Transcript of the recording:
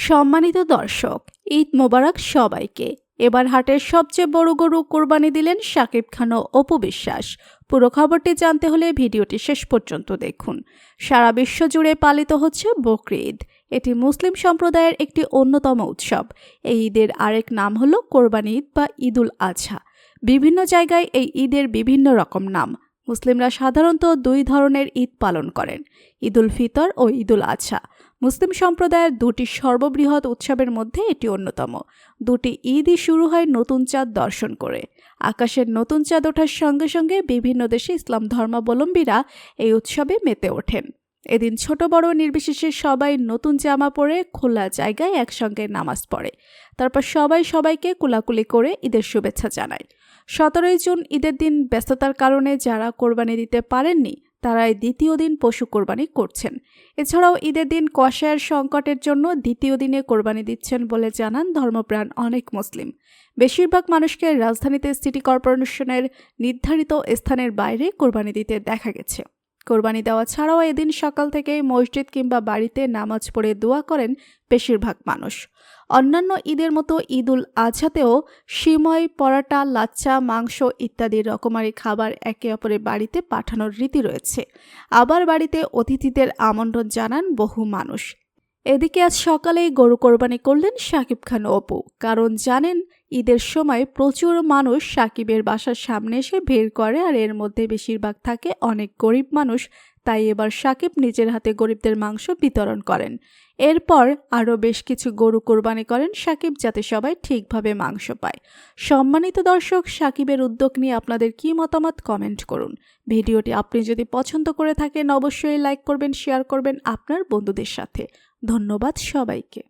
সম্মানিত দর্শক, ঈদ মোবারক সবাইকে। এবার হাটের সবচেয়ে বড় গরু কোরবানি দিলেন শাকিব খান ও অপু বিশ্বাস। পুরো খবরটি জানতে হলে ভিডিওটি শেষ পর্যন্ত দেখুন। সারা বিশ্ব জুড়ে পালিত হচ্ছে বকরি ঈদ। এটি মুসলিম সম্প্রদায়ের একটি অন্যতম উৎসব। এই ঈদের আরেক নাম হলো কোরবানি ঈদ বা ঈদুল আজহা। বিভিন্ন জায়গায় এই ঈদের বিভিন্ন রকম নাম। মুসলিমরা সাধারণত দুই ধরনের ঈদ পালন করেন, ঈদুল ফিতর ও ঈদুল আজহা। মুসলিম সম্প্রদায়ের দুটি সর্ববৃহৎ উৎসবের মধ্যে এটি অন্যতম। দুটি ঈদই শুরু হয় নতুন চাঁদ দর্শন করে। আকাশের নতুন চাঁদ ওঠার সঙ্গে সঙ্গে বিভিন্ন দেশে ইসলাম ধর্মাবলম্বীরা এই উৎসবে মেতে ওঠেন। এদিন ছোট বড় নির্বিশেষে সবাই নতুন জামা পরে খোলা জায়গায় একসঙ্গে নামাজ পড়ে। তারপর সবাই সবাইকে কুলাকুলি করে ঈদের শুভেচ্ছা জানায়। 17 জুন ঈদের দিন ব্যস্ততার কারণে যারা কোরবানি দিতে পারেননি তারাই দ্বিতীয় দিন পশু কোরবানি করছেন। এছাড়াও ঈদের দিন কষায়ের সংকটের জন্য দ্বিতীয় দিনে কোরবানি দিচ্ছেন বলে জানান ধর্মপ্রাণ অনেক মুসলিম। বেশিরভাগ মানুষকে রাজধানীতে সিটি কর্পোরেশনের নির্ধারিত স্থানের বাইরে কোরবানি দিতে দেখা গেছে। কোরবানি দেওয়া ছাড়াও এদিন সকাল থেকে মসজিদ কিংবা বাড়িতে নামাজ পড়ে দোয়া করেন বেশিরভাগ মানুষ। অন্যান্য ঈদের মতো ঈদুল আজহাতেও সিময়, পরাটা, লাচ্চা, মাংস ইত্যাদি রকমারি খাবার একে অপরের বাড়িতে পাঠানোর রীতি রয়েছে। আবার বাড়িতে অতিথিদের আমন্ত্রণ জানান বহু মানুষ। এদিকে আজ সকালেই গরু কোরবানি করলেন শাকিব খান ও অপু। কারণ জানেন, ঈদের সময় প্রচুর মানুষ শাকিবের বাসার সামনে এসে ভিড় করে, আর এর মধ্যে বেশিরভাগ থাকে অনেক গরিব মানুষ। তাই এবার শাকিব নিজের হাতে গরিবদের মাংস বিতরণ করেন। এরপর আরও বেশ কিছু গরু কোরবানি করেন শাকিব, যাতে সবাই ঠিকভাবে মাংস পায়। সম্মানিত দর্শক, শাকিবের উদ্যোগ নিয়ে আপনাদের কী মতামত কমেন্ট করুন। ভিডিওটি আপনি যদি পছন্দ করে থাকেন অবশ্যই লাইক করবেন, শেয়ার করবেন আপনার বন্ধুদের সাথে। ধন্যবাদ সবাইকে।